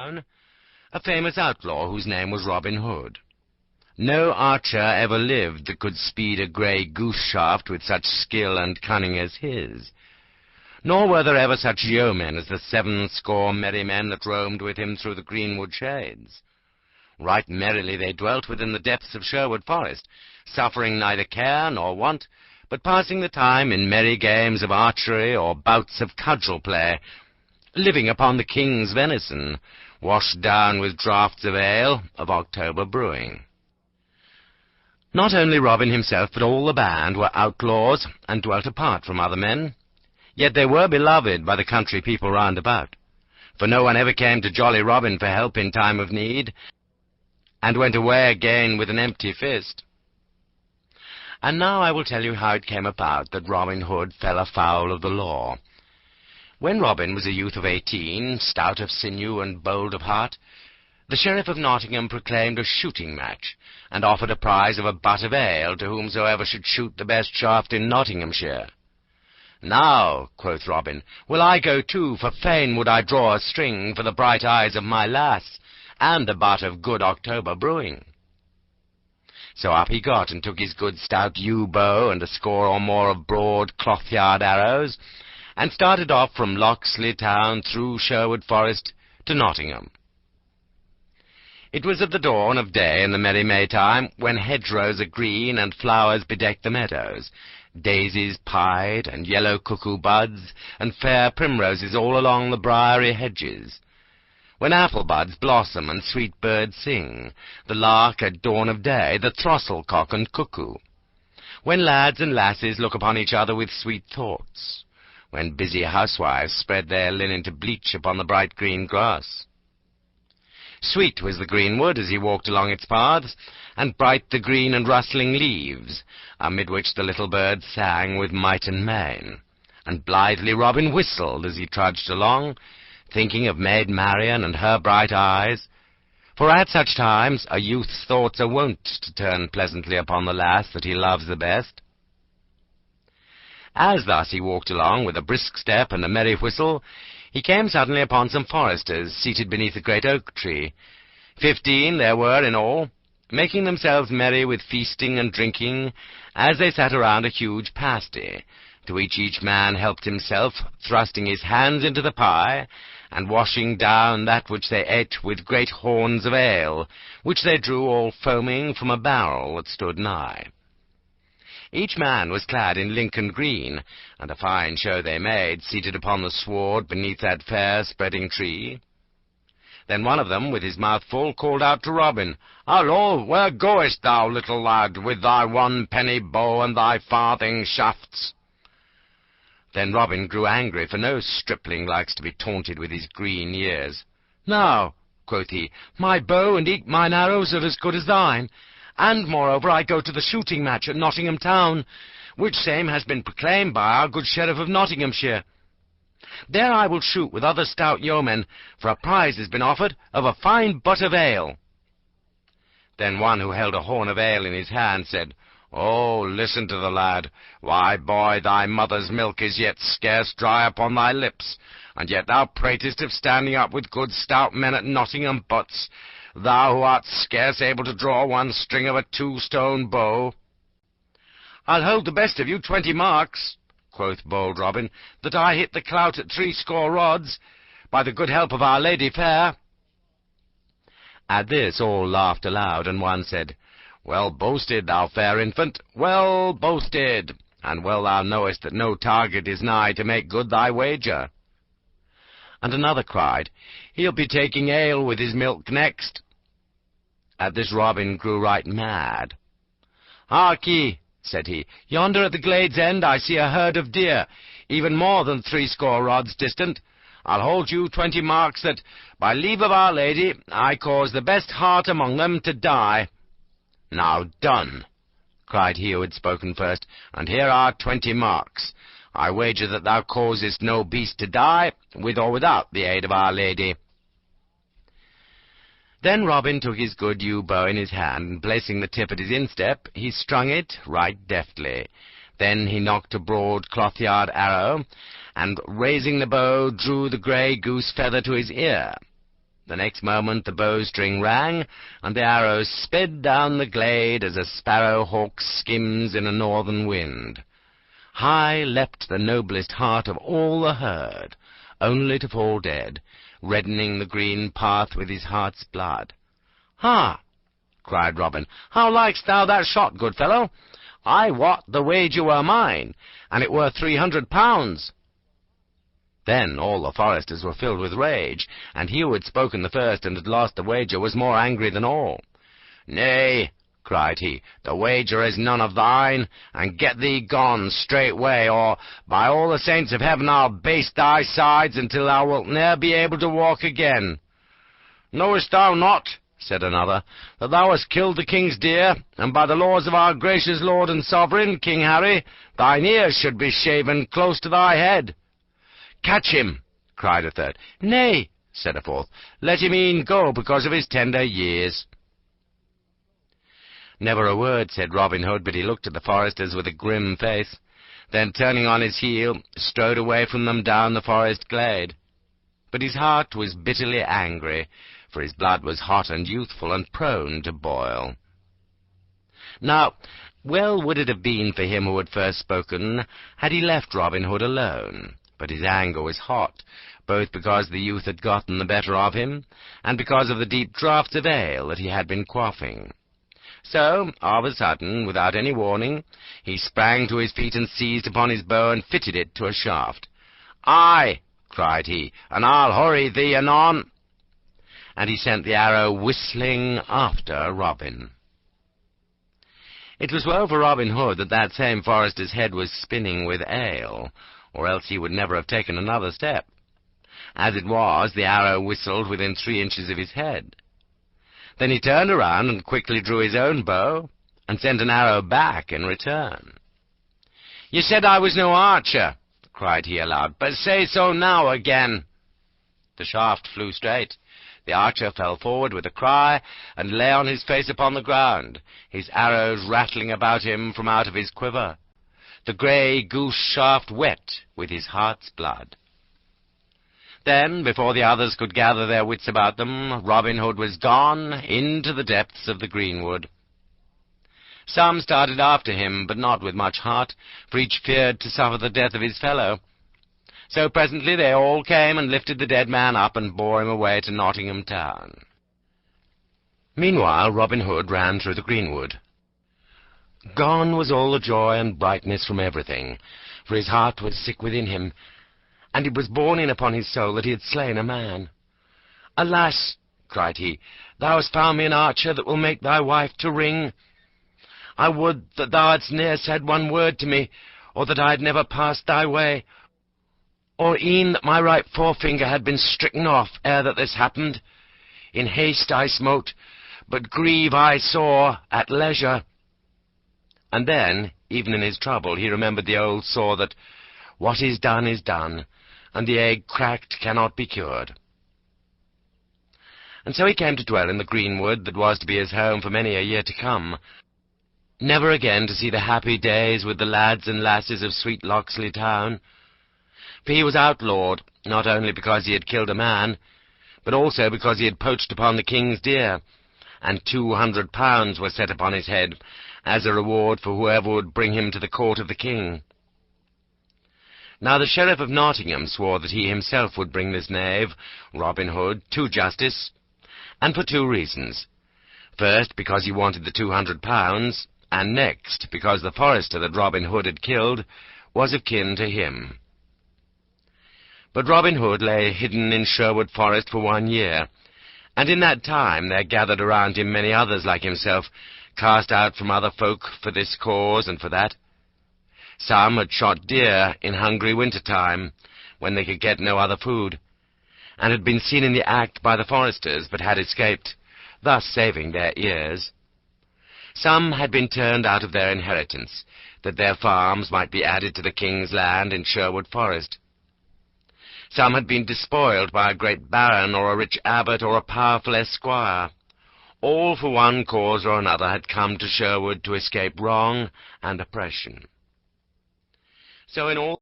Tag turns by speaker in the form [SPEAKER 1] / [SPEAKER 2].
[SPEAKER 1] Town, a famous outlaw whose name was Robin Hood. No archer ever lived that could speed a grey goose shaft with such skill and cunning as his, nor were there ever such yeomen as the 70 merry men that roamed with him through the greenwood shades. Right merrily they dwelt within the depths of Sherwood Forest, suffering neither care nor want, but passing the time in merry games of archery or bouts of cudgel play, living upon the king's venison, washed down with draughts of ale of October brewing. Not only Robin himself, but all the band were outlaws, and dwelt apart from other men. Yet they were beloved by the country people round about, for no one ever came to jolly Robin for help in time of need, and went away again with an empty fist. And now I will tell you how it came about that Robin Hood fell afoul of the law. When Robin was a youth of 18, stout of sinew and bold of heart, the Sheriff of Nottingham proclaimed a shooting match, and offered a prize of a butt of ale to whomsoever should shoot the best shaft in Nottinghamshire. "Now," quoth Robin, "will I go too, for fain would I draw a string for the bright eyes of my lass, and a butt of good October brewing." So up he got, and took his good stout yew bow, and a score or more of broad cloth-yard arrows, and started off from Locksley Town through Sherwood Forest to Nottingham. It was at the dawn of day in the merry Maytime, when hedgerows are green and flowers bedeck the meadows, daisies pied, and yellow cuckoo buds, and fair primroses all along the briery hedges, when apple buds blossom and sweet birds sing, the lark at dawn of day, the throstle-cock and cuckoo, when lads and lasses look upon each other with sweet thoughts, when busy housewives spread their linen to bleach upon the bright green grass. Sweet was the greenwood as he walked along its paths, and bright the green and rustling leaves, amid which the little birds sang with might and main, and blithely Robin whistled as he trudged along, thinking of Maid Marian and her bright eyes, for at such times a youth's thoughts are wont to turn pleasantly upon the lass that he loves the best. As thus he walked along with a brisk step and a merry whistle, he came suddenly upon some foresters seated beneath a great oak tree. 15 there were in all, making themselves merry with feasting and drinking, as they sat around a huge pasty, to which each man helped himself, thrusting his hands into the pie, and washing down that which they ate with great horns of ale, which they drew all foaming from a barrel that stood nigh. Each man was clad in Lincoln green, and a fine show they made, seated upon the sward beneath that fair spreading tree. Then one of them, with his mouth full, called out to Robin, "Hallo, where goest thou, little lad, with thy 1-penny bow and thy farthing shafts?" Then Robin grew angry, for no stripling likes to be taunted with his green years. "Now," quoth he, "my bow and eke mine arrows are as good as thine, and moreover I go to the shooting match at Nottingham Town, which same has been proclaimed by our good Sheriff of Nottinghamshire. There I will shoot with other stout yeomen, for a prize has been offered of a fine butt of ale." Then one who held a horn of ale in his hand said, "Oh, listen to the lad. Why, boy, thy mother's milk is yet scarce dry upon thy lips, and yet thou pratest of standing up with good stout men at Nottingham butts, thou who art scarce able to draw one string of a 2-stone bow." "I'll hold the best of you 20 marks," quoth bold Robin, "that I hit the clout at 60 rods, by the good help of Our Lady fair." At this all laughed aloud, and one said, "Well boasted, thou fair infant, well boasted, and well thou knowest that no target is nigh to make good thy wager." And another cried, "He'll be taking ale with his milk next." At this Robin grew right mad. "Hark ye," said he, "yonder at the glade's end I see a herd of deer, even more than 60 rods distant. I'll hold you 20 marks that, by leave of Our Lady, I cause the best heart among them to die." "Now done," cried he who had spoken first, "and here are 20 marks. I wager that thou causest no beast to die, with or without the aid of Our Lady." Then Robin took his good yew bow in his hand, and placing the tip at his instep, he strung it right deftly. Then he knocked a broad cloth-yard arrow, and raising the bow, drew the grey goose feather to his ear. The next moment the bowstring rang, and the arrow sped down the glade as a sparrow-hawk skims in a northern wind. High leapt the noblest heart of all the herd, only to fall dead, reddening the green path with his heart's blood. "Ha!" cried Robin, "how likest thou that shot, good fellow? I wot the wager were mine, and it were 300 pounds. Then all the foresters were filled with rage, and he who had spoken the first and had lost the wager was more angry than all. "Nay," cried he, "the wager is none of thine, and get thee gone straightway, or, by all the saints of heaven, I'll baste thy sides until thou wilt ne'er be able to walk again." "Knowest thou not," said another, "that thou hast killed the king's deer, and by the laws of our gracious lord and sovereign, King Harry, thine ears should be shaven close to thy head?" "Catch him," cried a third. "Nay," said a fourth, "let him e'en go because of his tender years." Never a word said Robin Hood, but he looked at the foresters with a grim face, then turning on his heel, strode away from them down the forest glade. But his heart was bitterly angry, for his blood was hot and youthful, and prone to boil. Now, well would it have been for him who had first spoken, had he left Robin Hood alone. But his anger was hot, both because the youth had gotten the better of him, and because of the deep draughts of ale that he had been quaffing. So, of a sudden, without any warning, he sprang to his feet and seized upon his bow and fitted it to a shaft. "Aye," cried he, "and I'll hurry thee anon." And he sent the arrow whistling after Robin. It was well for Robin Hood that that same forester's head was spinning with ale, or else he would never have taken another step. As it was, the arrow whistled within 3 inches of his head. Then he turned around and quickly drew his own bow, and sent an arrow back in return. "You said I was no archer," cried he aloud, "but say so now again." The shaft flew straight. The archer fell forward with a cry, and lay on his face upon the ground, his arrows rattling about him from out of his quiver, the grey goose shaft wet with his heart's blood. Then, before the others could gather their wits about them, Robin Hood was gone into the depths of the greenwood. Some started after him, but not with much heart, for each feared to suffer the death of his fellow. So presently they all came and lifted the dead man up and bore him away to Nottingham Town. Meanwhile Robin Hood ran through the greenwood. Gone was all the joy and brightness from everything, for his heart was sick within him, and it was borne in upon his soul that he had slain a man. "Alas," cried he, "thou hast found me an archer that will make thy wife to ring. I would that thou hadst ne'er said one word to me, or that I had never passed thy way, or e'en that my right forefinger had been stricken off ere that this happened. In haste I smote, but grieve I sore at leisure." And then, even in his trouble, he remembered the old saw that "what is done, and the egg cracked cannot be cured." And so he came to dwell in the greenwood that was to be his home for many a year to come, never again to see the happy days with the lads and lasses of sweet Locksley Town. For he was outlawed, not only because he had killed a man, but also because he had poached upon the king's deer, and 200 pounds were set upon his head as a reward for whoever would bring him to the court of the king. Now the sheriff of Nottingham swore that he himself would bring this knave, Robin Hood, to justice, and for 2 reasons. First, because he wanted the 200 pounds, and next, because the forester that Robin Hood had killed was of kin to him. But Robin Hood lay hidden in Sherwood Forest for 1 year, and in that time there gathered around him many others like himself, cast out from other folk for this cause and for that. Some had shot deer in hungry winter-time, when they could get no other food, and had been seen in the act by the foresters, but had escaped, thus saving their ears. Some had been turned out of their inheritance, that their farms might be added to the king's land in Sherwood Forest. Some had been despoiled by a great baron, or a rich abbot, or a powerful esquire. All for one cause or another had come to Sherwood to escape wrong and oppression. So in all